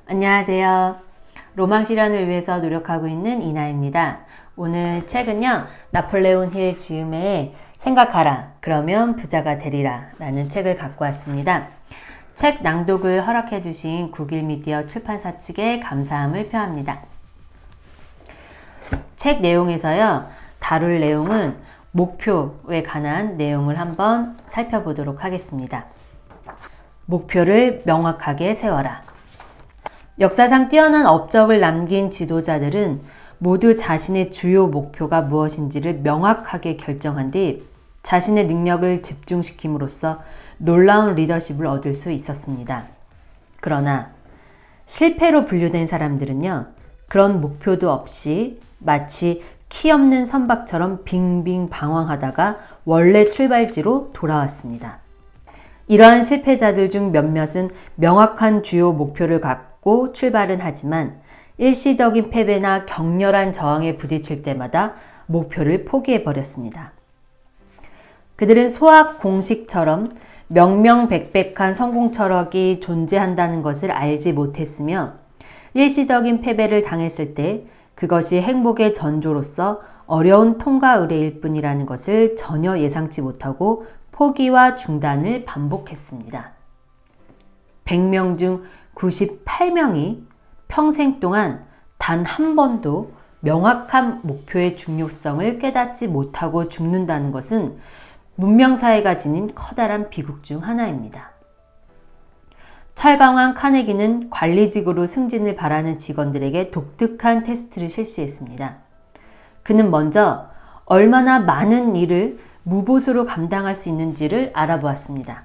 안녕하세요. 로망 실현을 위해서 노력하고 있는 이나입니다. 오늘 책은요, 나폴레온 힐 지음의 생각하라, 그러면 부자가 되리라 라는 책을 갖고 왔습니다. 책 낭독을 허락해 주신 국일미디어 출판사 측에 감사함을 표합니다. 책 내용에서요, 다룰 내용은 목표에 관한 내용을 한번 살펴보도록 하겠습니다. 목표를 명확하게 세워라. 역사상 뛰어난 업적을 남긴 지도자들은 모두 자신의 주요 목표가 무엇인지를 명확하게 결정한 뒤 자신의 능력을 집중시킴으로써 놀라운 리더십을 얻을 수 있었습니다. 그러나 실패로 분류된 사람들은요, 그런 목표도 없이 마치 키 없는 선박처럼 빙빙 방황하다가 원래 출발지로 돌아왔습니다. 이러한 실패자들 중 몇몇은 명확한 주요 목표를 갖고 출발은 하지만 일시적인 패배나 격렬한 저항에 부딪힐 때마다 목표를 포기해버렸습니다. 그들은 수학 공식처럼 명명백백한 성공 철학이 존재한다는 것을 알지 못했으며 일시적인 패배를 당했을 때 그것이 행복의 전조로서 어려운 통과 의례일 뿐이라는 것을 전혀 예상치 못하고 포기와 중단을 반복했습니다. 100명 중 98명이 평생 동안 단 한 번도 명확한 목표의 중요성을 깨닫지 못하고 죽는다는 것은 문명사회가 지닌 커다란 비극 중 하나입니다. 철강왕 카네기는 관리직으로 승진을 바라는 직원들에게 독특한 테스트를 실시했습니다. 그는 먼저 얼마나 많은 일을 무보수로 감당할 수 있는지를 알아보았습니다.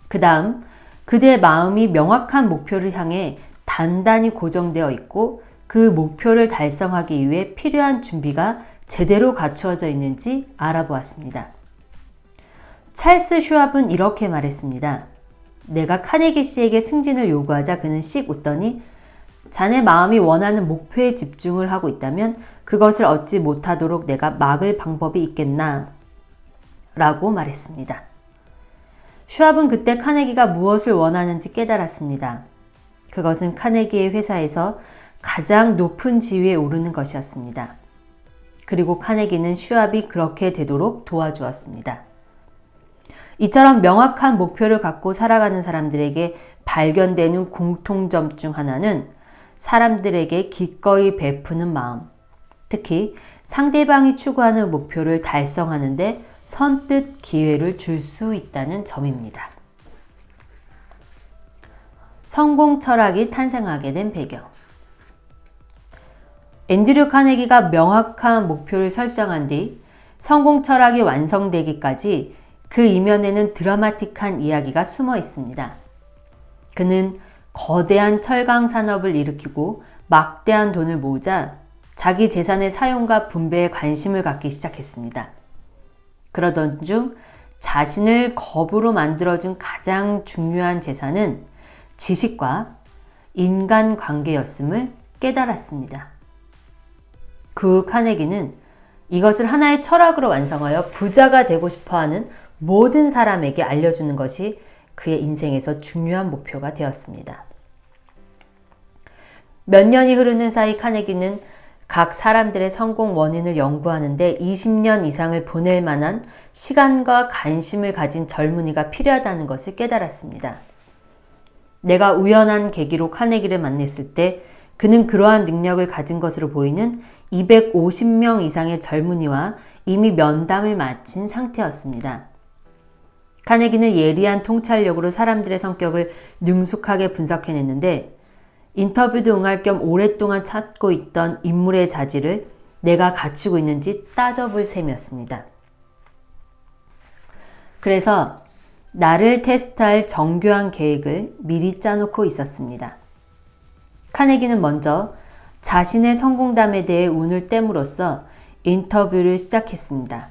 그 다음 그들의 마음이 명확한 목표를 향해 단단히 고정되어 있고 그 목표를 달성하기 위해 필요한 준비가 제대로 갖추어져 있는지 알아보았습니다. 찰스 슈왑은 이렇게 말했습니다. 내가 카네기 씨에게 승진을 요구하자 그는 씩 웃더니 자네 마음이 원하는 목표에 집중을 하고 있다면 그것을 얻지 못하도록 내가 막을 방법이 있겠나? 라고 말했습니다. 슈왑은 그때 카네기가 무엇을 원하는지 깨달았습니다. 그것은 카네기의 회사에서 가장 높은 지위에 오르는 것이었습니다. 그리고 카네기는 슈왑이 그렇게 되도록 도와주었습니다. 이처럼 명확한 목표를 갖고 살아가는 사람들에게 발견되는 공통점 중 하나는 사람들에게 기꺼이 베푸는 마음, 특히 상대방이 추구하는 목표를 달성하는 데 선뜻 기회를 줄 수 있다는 점입니다. 성공 철학이 탄생하게 된 배경. 앤드류 카네기가 명확한 목표를 설정한 뒤 성공 철학이 완성되기까지 그 이면에는 드라마틱한 이야기가 숨어 있습니다. 그는 거대한 철강 산업을 일으키고 막대한 돈을 모으자 자기 재산의 사용과 분배에 관심을 갖기 시작했습니다. 그러던 중 자신을 겁으로 만들어준 가장 중요한 재산은 지식과 인간관계였음을 깨달았습니다. 그 후 카네기는 이것을 하나의 철학으로 완성하여 부자가 되고 싶어하는 모든 사람에게 알려주는 것이 그의 인생에서 중요한 목표가 되었습니다. 몇 년이 흐르는 사이 카네기는 각 사람들의 성공 원인을 연구하는데 20년 이상을 보낼 만한 시간과 관심을 가진 젊은이가 필요하다는 것을 깨달았습니다. 내가 우연한 계기로 카네기를 만났을 때 그는 그러한 능력을 가진 것으로 보이는 250명 이상의 젊은이와 이미 면담을 마친 상태였습니다. 카네기는 예리한 통찰력으로 사람들의 성격을 능숙하게 분석해냈는데 인터뷰도 응할 겸 오랫동안 찾고 있던 인물의 자질을 내가 갖추고 있는지 따져볼 셈이었습니다. 그래서 나를 테스트할 정교한 계획을 미리 짜놓고 있었습니다. 카네기는 먼저 자신의 성공담에 대해 운을 댐으로써 인터뷰를 시작했습니다.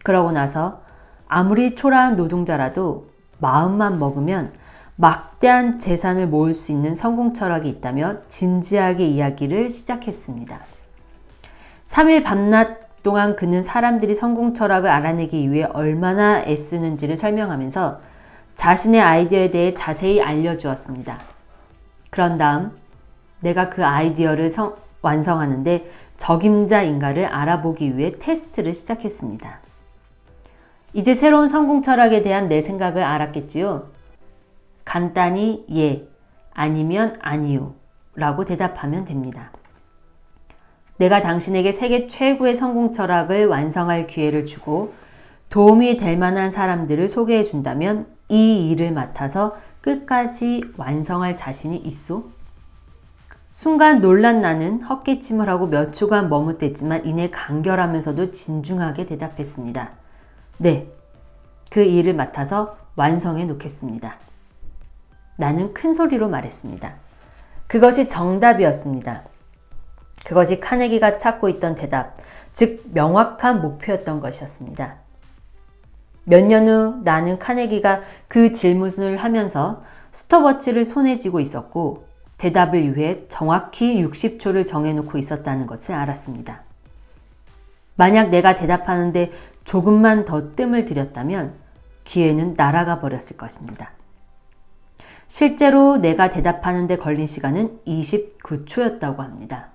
그러고 나서 아무리 초라한 노동자라도 마음만 먹으면 막대한 재산을 모을 수 있는 성공 철학이 있다며 진지하게 이야기를 시작했습니다. 3일 밤낮 동안 그는 사람들이 성공 철학을 알아내기 위해 얼마나 애쓰는지를 설명하면서 자신의 아이디어에 대해 자세히 알려주었습니다. 그런 다음 내가 그 아이디어를 완성하는데 적임자인가를 알아보기 위해 테스트를 시작했습니다. 이제 새로운 성공 철학에 대한 내 생각을 알았겠지요. 간단히 예, 아니면 아니요 라고 대답하면 됩니다. 내가 당신에게 세계 최고의 성공 철학을 완성할 기회를 주고 도움이 될 만한 사람들을 소개해 준다면 이 일을 맡아서 끝까지 완성할 자신이 있소? 순간 놀란 나는 헛기침을 하고 몇 초간 머뭇댔지만 이내 간결하면서도 진중하게 대답했습니다. 네, 그 일을 맡아서 완성해 놓겠습니다. 나는 큰 소리로 말했습니다. 그것이 정답이었습니다. 그것이 카네기가 찾고 있던 대답, 즉 명확한 목표였던 것이었습니다. 몇 년 후 나는 카네기가 그 질문을 하면서 스톱워치를 손에 쥐고 있었고 대답을 위해 정확히 60초를 정해놓고 있었다는 것을 알았습니다. 만약 내가 대답하는데 조금만 더 뜸을 들였다면 기회는 날아가 버렸을 것입니다. 실제로 내가 대답하는데 걸린 시간은 29초였다고 합니다.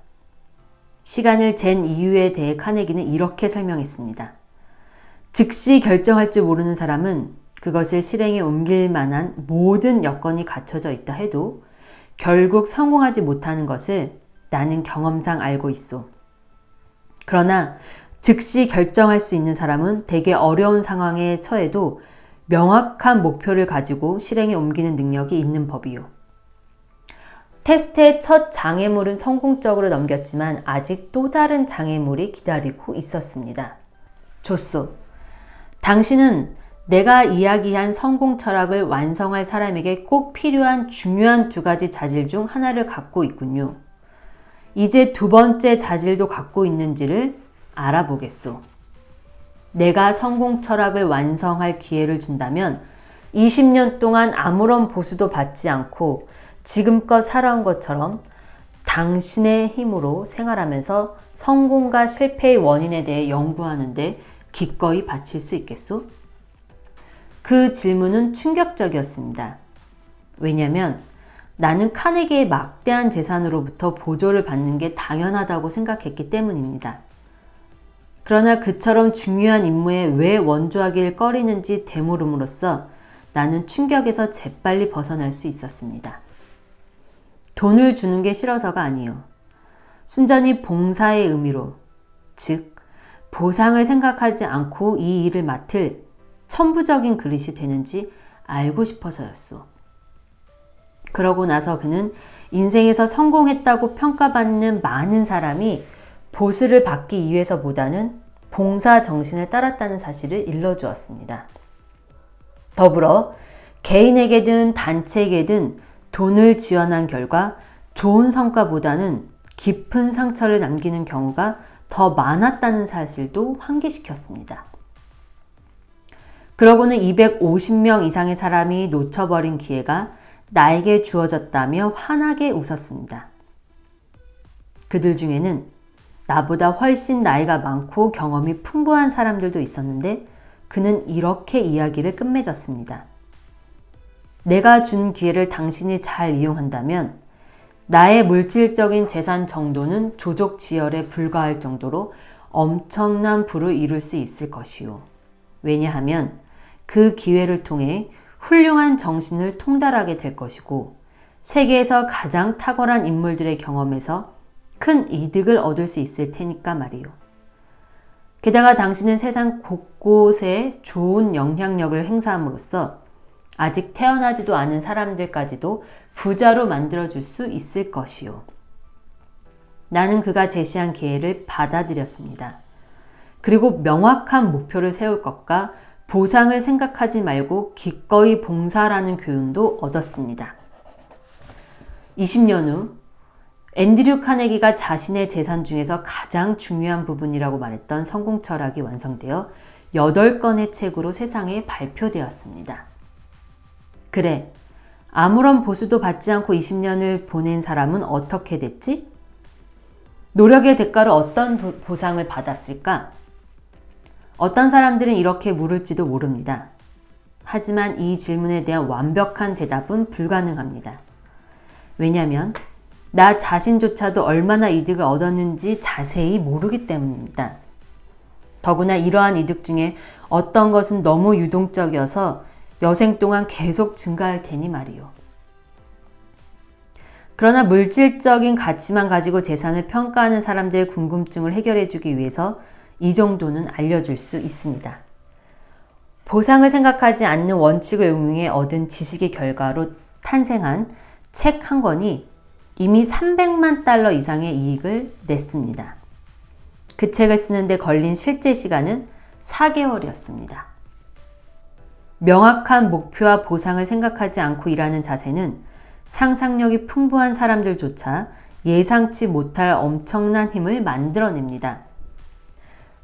시간을 잰 이유에 대해 카네기는 이렇게 설명했습니다. 즉시 결정할 줄 모르는 사람은 그것을 실행에 옮길 만한 모든 여건이 갖춰져 있다 해도 결국 성공하지 못하는 것을 나는 경험상 알고 있소. 그러나 즉시 결정할 수 있는 사람은 되게 어려운 상황에 처해도 명확한 목표를 가지고 실행에 옮기는 능력이 있는 법이요. 테스트의 첫 장애물은 성공적으로 넘겼지만 아직 또 다른 장애물이 기다리고 있었습니다. 좋소. 당신은 내가 이야기한 성공 철학을 완성할 사람에게 꼭 필요한 중요한 두 가지 자질 중 하나를 갖고 있군요. 이제 두 번째 자질도 갖고 있는지를 알아보겠소. 내가 성공 철학을 완성할 기회를 준다면 20년 동안 아무런 보수도 받지 않고 지금껏 살아온 것처럼 당신의 힘으로 생활하면서 성공과 실패의 원인에 대해 연구하는데 기꺼이 바칠 수 있겠소? 그 질문은 충격적이었습니다. 왜냐하면 나는 카네기의 막대한 재산으로부터 보조를 받는 게 당연하다고 생각했기 때문입니다. 그러나 그처럼 중요한 임무에 왜 원조하기를 꺼리는지 되물음으로써 나는 충격에서 재빨리 벗어날 수 있었습니다. 돈을 주는 게 싫어서가 아니요. 순전히 봉사의 의미로, 즉 보상을 생각하지 않고 이 일을 맡을 천부적인 그릇이 되는지 알고 싶어서였소. 그러고 나서 그는 인생에서 성공했다고 평가받는 많은 사람이 보수를 받기 위해서보다는 봉사 정신을 따랐다는 사실을 일러주었습니다. 더불어 개인에게든 단체에게든 돈을 지원한 결과 좋은 성과보다는 깊은 상처를 남기는 경우가 더 많았다는 사실도 환기시켰습니다. 그러고는 250명 이상의 사람이 놓쳐버린 기회가 나에게 주어졌다며 환하게 웃었습니다. 그들 중에는 나보다 훨씬 나이가 많고 경험이 풍부한 사람들도 있었는데 그는 이렇게 이야기를 끝맺었습니다. 내가 준 기회를 당신이 잘 이용한다면 나의 물질적인 재산 정도는 조족지혈에 불과할 정도로 엄청난 부를 이룰 수 있을 것이요. 왜냐하면 그 기회를 통해 훌륭한 정신을 통달하게 될 것이고 세계에서 가장 탁월한 인물들의 경험에서 큰 이득을 얻을 수 있을 테니까 말이요. 게다가 당신은 세상 곳곳에 좋은 영향력을 행사함으로써 아직 태어나지도 않은 사람들까지도 부자로 만들어줄 수 있을 것이요. 나는 그가 제시한 기회를 받아들였습니다. 그리고 명확한 목표를 세울 것과 보상을 생각하지 말고 기꺼이 봉사라는 교훈도 얻었습니다. 20년 후 앤드류 카네기가 자신의 재산 중에서 가장 중요한 부분이라고 말했던 성공 철학이 완성되어 8권의 책으로 세상에 발표되었습니다. 그래, 아무런 보수도 받지 않고 20년을 보낸 사람은 어떻게 됐지? 노력의 대가로 어떤 보상을 받았을까? 어떤 사람들은 이렇게 물을지도 모릅니다. 하지만 이 질문에 대한 완벽한 대답은 불가능합니다. 왜냐하면 나 자신조차도 얼마나 이득을 얻었는지 자세히 모르기 때문입니다. 더구나 이러한 이득 중에 어떤 것은 너무 유동적이어서 여생 동안 계속 증가할 테니 말이요. 그러나 물질적인 가치만 가지고 재산을 평가하는 사람들의 궁금증을 해결해주기 위해서 이 정도는 알려줄 수 있습니다. 보상을 생각하지 않는 원칙을 응용해 얻은 지식의 결과로 탄생한 책 한 권이 이미 300만 달러 이상의 이익을 냈습니다. 그 책을 쓰는데 걸린 실제 시간은 4개월이었습니다. 명확한 목표와 보상을 생각하지 않고 일하는 자세는 상상력이 풍부한 사람들조차 예상치 못할 엄청난 힘을 만들어냅니다.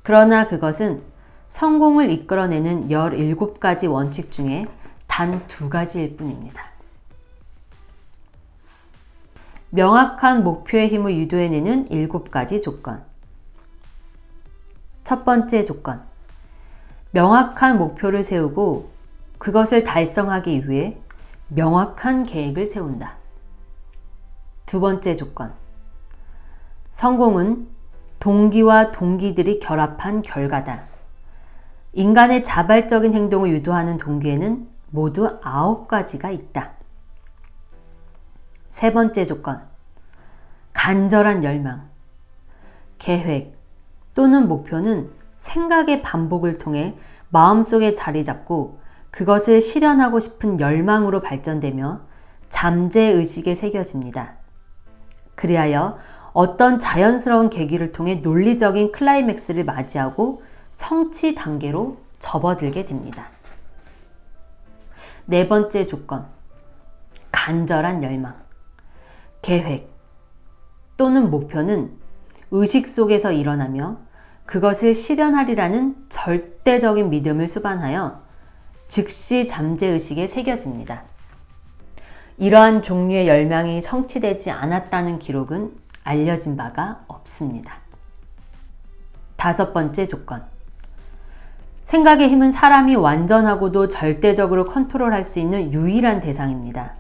그러나 그것은 성공을 이끌어내는 17가지 원칙 중에 단 2가지일 뿐입니다. 명확한 목표의 힘을 유도해내는 7가지 조건. 첫 번째 조건. 명확한 목표를 세우고 그것을 달성하기 위해 명확한 계획을 세운다. 두 번째 조건. 성공은 동기와 동기들이 결합한 결과다. 인간의 자발적인 행동을 유도하는 동기에는 모두 9가지가 있다. 세 번째 조건. 간절한 열망. 계획 또는 목표는 생각의 반복을 통해 마음속에 자리 잡고 그것을 실현하고 싶은 열망으로 발전되며 잠재의식에 새겨집니다. 그리하여 어떤 자연스러운 계기를 통해 논리적인 클라이맥스를 맞이하고 성취 단계로 접어들게 됩니다. 네 번째 조건. 간절한 열망. 계획 또는 목표는 의식 속에서 일어나며 그것을 실현하리라는 절대적인 믿음을 수반하여 즉시 잠재의식에 새겨집니다. 이러한 종류의 열망이 성취되지 않았다는 기록은 알려진 바가 없습니다. 다섯 번째 조건. 생각의 힘은 사람이 완전하고도 절대적으로 컨트롤할 수 있는 유일한 대상입니다.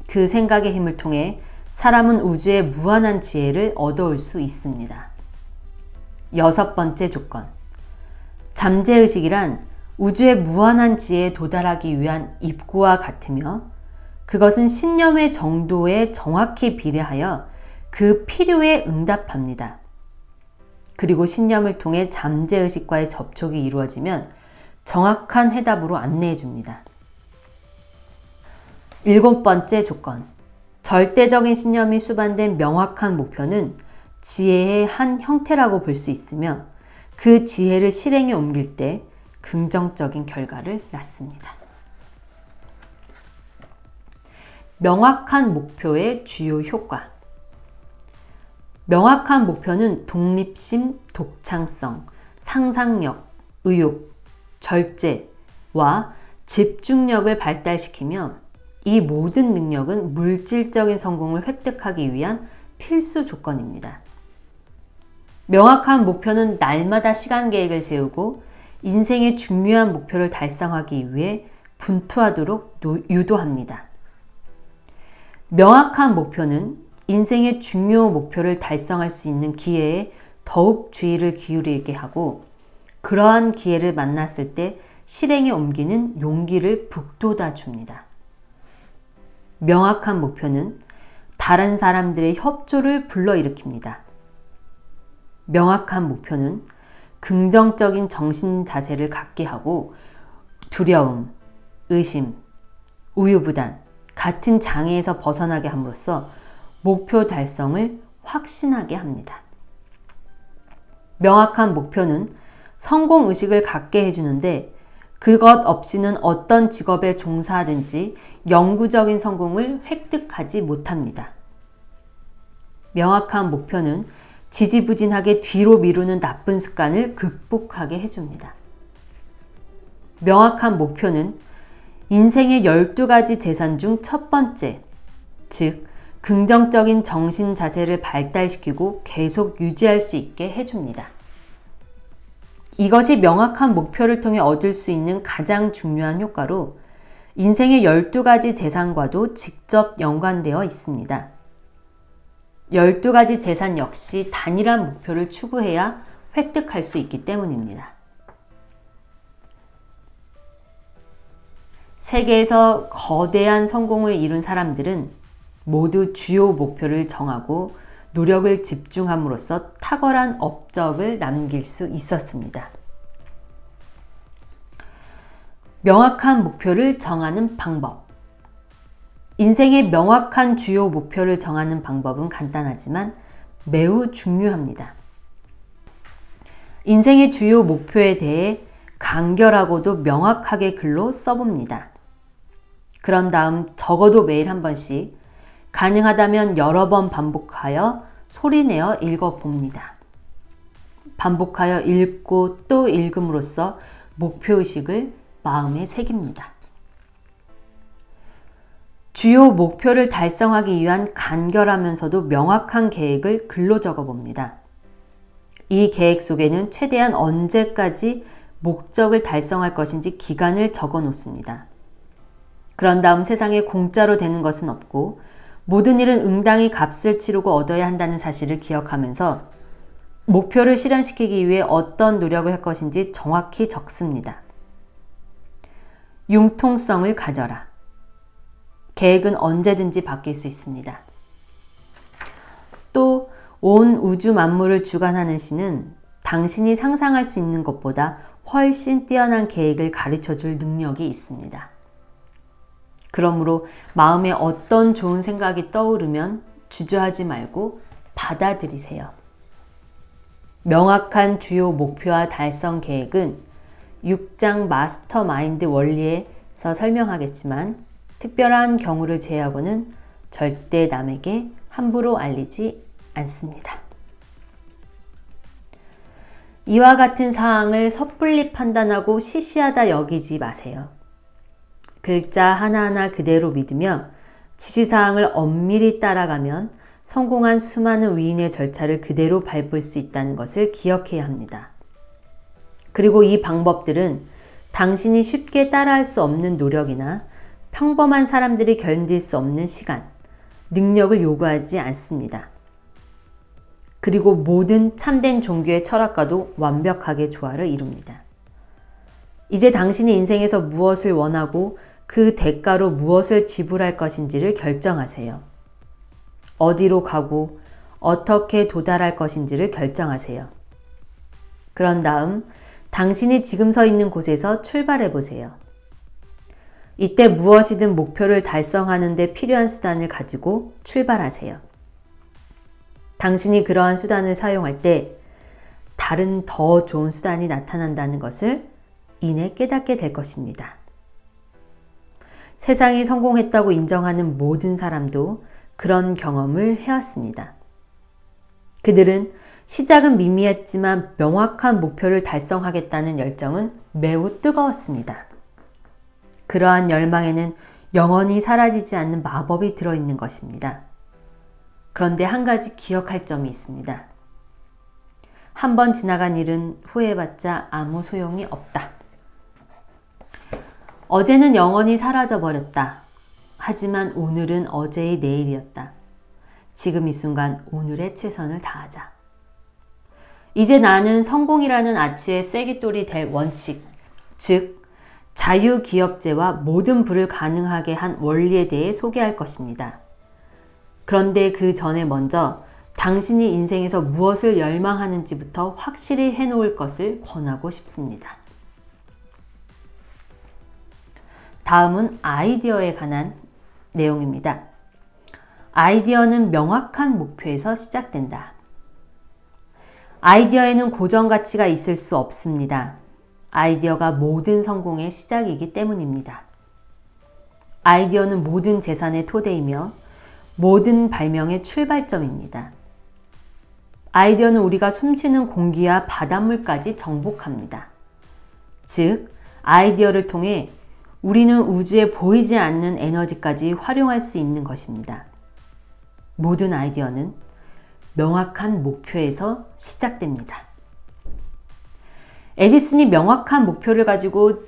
그 생각의 힘을 통해 사람은 우주의 무한한 지혜를 얻어올 수 있습니다. 여섯 번째 조건. 잠재의식이란 우주의 무한한 지혜에 도달하기 위한 입구와 같으며 그것은 신념의 정도에 정확히 비례하여 그 필요에 응답합니다. 그리고 신념을 통해 잠재의식과의 접촉이 이루어지면 정확한 해답으로 안내해 줍니다. 일곱 번째 조건. 절대적인 신념이 수반된 명확한 목표는 지혜의 한 형태라고 볼 수 있으며 그 지혜를 실행에 옮길 때 긍정적인 결과를 낳습니다. 명확한 목표의 주요 효과. 명확한 목표는 독립심, 독창성, 상상력, 의욕, 절제와 집중력을 발달시키며 이 모든 능력은 물질적인 성공을 획득하기 위한 필수 조건입니다. 명확한 목표는 날마다 시간 계획을 세우고 인생의 중요한 목표를 달성하기 위해 분투하도록 유도합니다. 명확한 목표는 인생의 중요 목표를 달성할 수 있는 기회에 더욱 주의를 기울이게 하고 그러한 기회를 만났을 때 실행에 옮기는 용기를 북돋아 줍니다. 명확한 목표는 다른 사람들의 협조를 불러일으킵니다. 명확한 목표는 긍정적인 정신 자세를 갖게 하고 두려움, 의심, 우유부단 같은 장애에서 벗어나게 함으로써 목표 달성을 확신하게 합니다. 명확한 목표는 성공의식을 갖게 해주는데 그것 없이는 어떤 직업에 종사하든지 영구적인 성공을 획득하지 못합니다. 명확한 목표는 지지부진하게 뒤로 미루는 나쁜 습관을 극복하게 해줍니다. 명확한 목표는 인생의 12가지 재산 중 첫 번째, 즉 긍정적인 정신 자세를 발달시키고 계속 유지할 수 있게 해줍니다. 이것이 명확한 목표를 통해 얻을 수 있는 가장 중요한 효과로 인생의 12가지 재산과도 직접 연관되어 있습니다. 12가지 재산 역시 단일한 목표를 추구해야 획득할 수 있기 때문입니다. 세계에서 거대한 성공을 이룬 사람들은 모두 주요 목표를 정하고 노력을 집중함으로써 탁월한 업적을 남길 수 있었습니다. 명확한 목표를 정하는 방법. 인생의 명확한 주요 목표를 정하는 방법은 간단하지만 매우 중요합니다. 인생의 주요 목표에 대해 간결하고도 명확하게 글로 써봅니다. 그런 다음 적어도 매일 한 번씩, 가능하다면 여러 번 반복하여 소리내어 읽어봅니다. 반복하여 읽고 또 읽음으로써 목표의식을 마음에 새깁니다. 주요 목표를 달성하기 위한 간결하면서도 명확한 계획을 글로 적어봅니다. 이 계획 속에는 최대한 언제까지 목적을 달성할 것인지 기간을 적어 놓습니다. 그런 다음 세상에 공짜로 되는 것은 없고 모든 일은 응당히 값을 치르고 얻어야 한다는 사실을 기억하면서 목표를 실현시키기 위해 어떤 노력을 할 것인지 정확히 적습니다. 융통성을 가져라. 계획은 언제든지 바뀔 수 있습니다. 또 온 우주 만물을 주관하는 신은 당신이 상상할 수 있는 것보다 훨씬 뛰어난 계획을 가르쳐줄 능력이 있습니다. 그러므로 마음에 어떤 좋은 생각이 떠오르면 주저하지 말고 받아들이세요. 명확한 주요 목표와 달성 계획은 6장 마스터마인드 원리에서 설명하겠지만 특별한 경우를 제외하고는 절대 남에게 함부로 알리지 않습니다. 이와 같은 사항을 섣불리 판단하고 시시하다 여기지 마세요. 글자 하나하나 그대로 믿으며 지시사항을 엄밀히 따라가면 성공한 수많은 위인의 절차를 그대로 밟을 수 있다는 것을 기억해야 합니다. 그리고 이 방법들은 당신이 쉽게 따라할 수 없는 노력이나 평범한 사람들이 견딜 수 없는 시간, 능력을 요구하지 않습니다. 그리고 모든 참된 종교의 철학과도 완벽하게 조화를 이룹니다. 이제 당신이 인생에서 무엇을 원하고 그 대가로 무엇을 지불할 것인지를 결정하세요. 어디로 가고 어떻게 도달할 것인지를 결정하세요. 그런 다음 당신이 지금 서 있는 곳에서 출발해 보세요. 이때 무엇이든 목표를 달성하는 데 필요한 수단을 가지고 출발하세요. 당신이 그러한 수단을 사용할 때 다른 더 좋은 수단이 나타난다는 것을 이내 깨닫게 될 것입니다. 세상이 성공했다고 인정하는 모든 사람도 그런 경험을 해왔습니다. 그들은 시작은 미미했지만 명확한 목표를 달성하겠다는 열정은 매우 뜨거웠습니다. 그러한 열망에는 영원히 사라지지 않는 마법이 들어있는 것입니다. 그런데 한 가지 기억할 점이 있습니다. 한 번 지나간 일은 후회해봤자 아무 소용이 없다. 어제는 영원히 사라져버렸다. 하지만 오늘은 어제의 내일이었다. 지금 이 순간 오늘의 최선을 다하자. 이제 나는 성공이라는 아치의 쐐기돌이 될 원칙, 즉 자유기업제와 모든 부를 가능하게 한 원리에 대해 소개할 것입니다. 그런데 그 전에 먼저 당신이 인생에서 무엇을 열망하는지부터 확실히 해놓을 것을 권하고 싶습니다. 다음은 아이디어에 관한 내용입니다. 아이디어는 명확한 목표에서 시작된다. 아이디어에는 고정 가치가 있을 수 없습니다. 아이디어가 모든 성공의 시작이기 때문입니다. 아이디어는 모든 재산의 토대이며 모든 발명의 출발점입니다. 아이디어는 우리가 숨쉬는 공기와 바닷물까지 정복합니다. 즉, 아이디어를 통해 우리는 우주에 보이지 않는 에너지까지 활용할 수 있는 것입니다. 모든 아이디어는 명확한 목표에서 시작됩니다. 에디슨이 명확한 목표를 가지고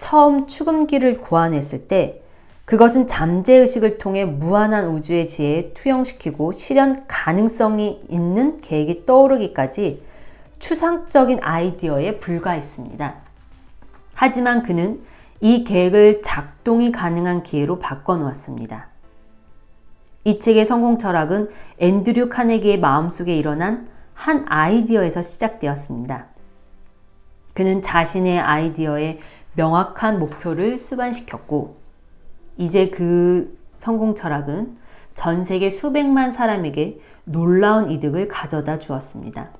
처음 축음기를 고안했을 때 그것은 잠재의식을 통해 무한한 우주의 지혜에 투영시키고 실현 가능성이 있는 계획이 떠오르기까지 추상적인 아이디어에 불과했습니다. 하지만 그는 이 계획을 작동이 가능한 기회로 바꿔놓았습니다. 이 책의 성공 철학은 앤드류 카네기의 마음속에 일어난 한 아이디어에서 시작되었습니다. 그는 자신의 아이디어에 명확한 목표를 수반시켰고, 이제 그 성공 철학은 전 세계 수백만 사람에게 놀라운 이득을 가져다 주었습니다.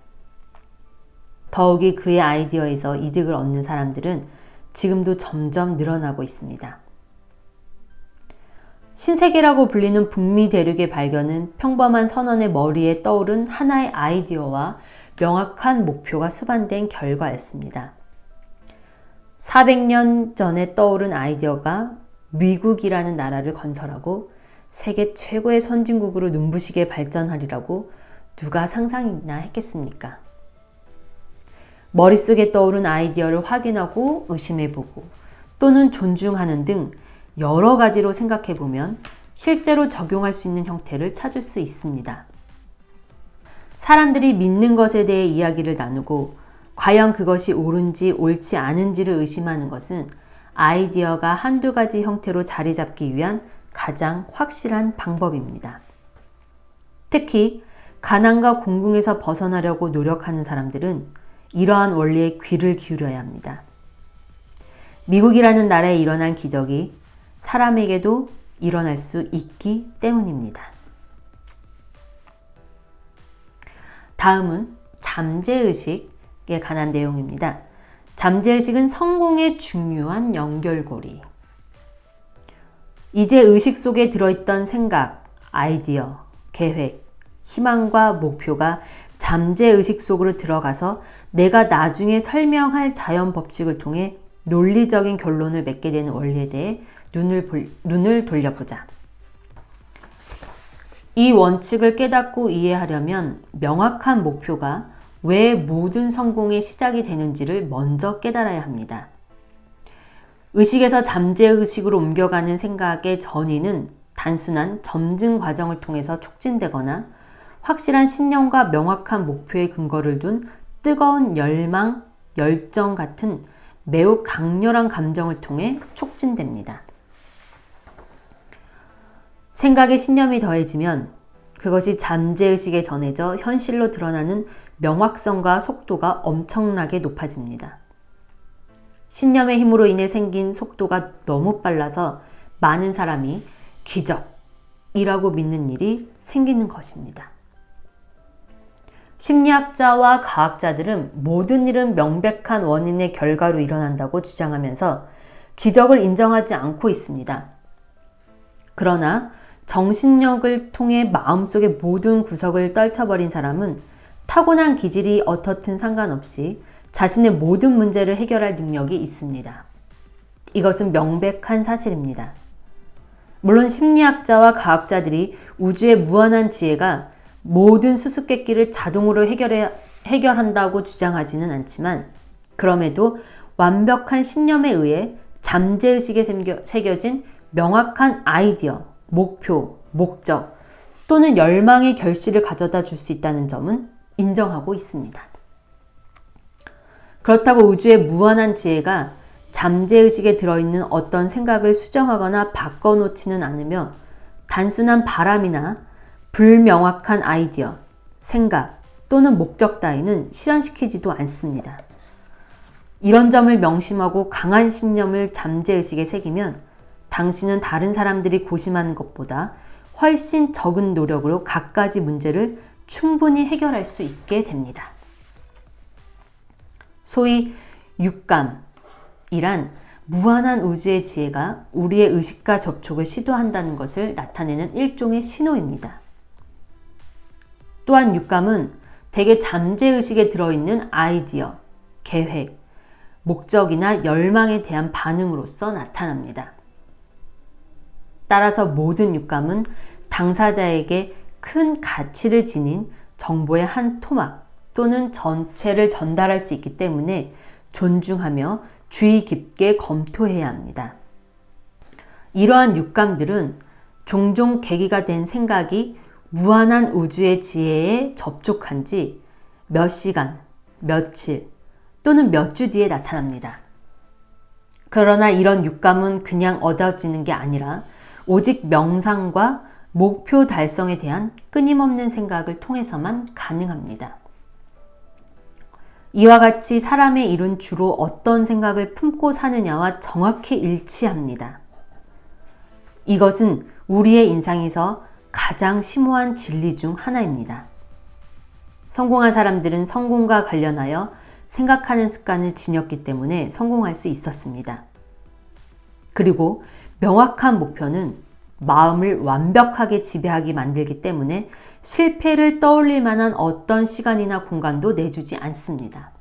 더욱이 그의 아이디어에서 이득을 얻는 사람들은 지금도 점점 늘어나고 있습니다. 신세계라고 불리는 북미 대륙의 발견은 평범한 선원의 머리에 떠오른 하나의 아이디어와 명확한 목표가 수반된 결과였습니다. 400년 전에 떠오른 아이디어가 미국이라는 나라를 건설하고 세계 최고의 선진국으로 눈부시게 발전하리라고 누가 상상이나 했겠습니까? 머릿속에 떠오른 아이디어를 확인하고 의심해보고 또는 존중하는 등 여러 가지로 생각해보면 실제로 적용할 수 있는 형태를 찾을 수 있습니다. 사람들이 믿는 것에 대해 이야기를 나누고 과연 그것이 옳은지 옳지 않은지를 의심하는 것은 아이디어가 한두 가지 형태로 자리 잡기 위한 가장 확실한 방법입니다. 특히 가난과 공궁에서 벗어나려고 노력하는 사람들은 이러한 원리에 귀를 기울여야 합니다. 미국이라는 나라에 일어난 기적이 사람에게도 일어날 수 있기 때문입니다. 다음은 잠재의식에 관한 내용입니다. 잠재의식은 성공의 중요한 연결고리. 이제 의식 속에 들어있던 생각, 아이디어, 계획, 희망과 목표가 잠재의식 속으로 들어가서 내가 나중에 설명할 자연 법칙을 통해 논리적인 결론을 맺게 되는 원리에 대해 눈을 돌려보자. 이 원칙을 깨닫고 이해하려면 명확한 목표가 왜 모든 성공의 시작이 되는지를 먼저 깨달아야 합니다. 의식에서 잠재의식으로 옮겨가는 생각의 전이는 단순한 점증 과정을 통해서 촉진되거나 확실한 신념과 명확한 목표의 근거를 둔 뜨거운 열망, 열정 같은 매우 강렬한 감정을 통해 촉진됩니다. 생각에 신념이 더해지면 그것이 잠재의식에 전해져 현실로 드러나는 명확성과 속도가 엄청나게 높아집니다. 신념의 힘으로 인해 생긴 속도가 너무 빨라서 많은 사람이 기적이라고 믿는 일이 생기는 것입니다. 심리학자와 과학자들은 모든 일은 명백한 원인의 결과로 일어난다고 주장하면서 기적을 인정하지 않고 있습니다. 그러나 정신력을 통해 마음속의 모든 구석을 떨쳐버린 사람은 타고난 기질이 어떻든 상관없이 자신의 모든 문제를 해결할 능력이 있습니다. 이것은 명백한 사실입니다. 물론 심리학자와 과학자들이 우주의 무한한 지혜가 모든 수수께끼를 자동으로 해결한다고 주장하지는 않지만 그럼에도 완벽한 신념에 의해 잠재의식에 새겨진 명확한 아이디어, 목표, 목적 또는 열망의 결실을 가져다 줄 수 있다는 점은 인정하고 있습니다. 그렇다고 우주의 무한한 지혜가 잠재의식에 들어있는 어떤 생각을 수정하거나 바꿔놓지는 않으며 단순한 바람이나 불명확한 아이디어, 생각 또는 목적 따위는 실현시키지도 않습니다. 이런 점을 명심하고 강한 신념을 잠재의식에 새기면 당신은 다른 사람들이 고심하는 것보다 훨씬 적은 노력으로 갖가지 문제를 충분히 해결할 수 있게 됩니다. 소위 육감이란 무한한 우주의 지혜가 우리의 의식과 접촉을 시도한다는 것을 나타내는 일종의 신호입니다. 또한 육감은 대개 잠재의식에 들어있는 아이디어, 계획, 목적이나 열망에 대한 반응으로서 나타납니다. 따라서 모든 육감은 당사자에게 큰 가치를 지닌 정보의 한 토막 또는 전체를 전달할 수 있기 때문에 존중하며 주의 깊게 검토해야 합니다. 이러한 육감들은 종종 계기가 된 생각이 무한한 우주의 지혜에 접촉한 지 몇 시간, 며칠 또는 몇 주 뒤에 나타납니다. 그러나 이런 육감은 그냥 얻어지는 게 아니라 오직 명상과 목표 달성에 대한 끊임없는 생각을 통해서만 가능합니다. 이와 같이 사람의 일은 주로 어떤 생각을 품고 사느냐와 정확히 일치합니다. 이것은 우리의 인상에서 가장 심오한 진리 중 하나입니다. 성공한 사람들은 성공과 관련하여 생각하는 습관을 지녔기 때문에 성공할 수 있었습니다. 그리고 명확한 목표는 마음을 완벽하게 지배하게 만들기 때문에 실패를 떠올릴 만한 어떤 시간이나 공간도 내주지 않습니다.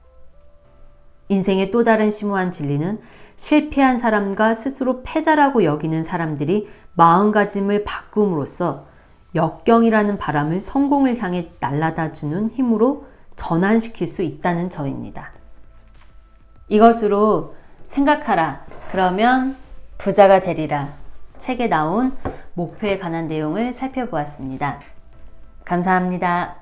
인생의 또 다른 심오한 진리는 실패한 사람과 스스로 패자라고 여기는 사람들이 마음가짐을 바꿈으로써 역경이라는 바람을 성공을 향해 날아다 주는 힘으로 전환시킬 수 있다는 점입니다. 이것으로 생각하라. 그러면 부자가 되리라. 책에 나온 목표에 관한 내용을 살펴보았습니다. 감사합니다.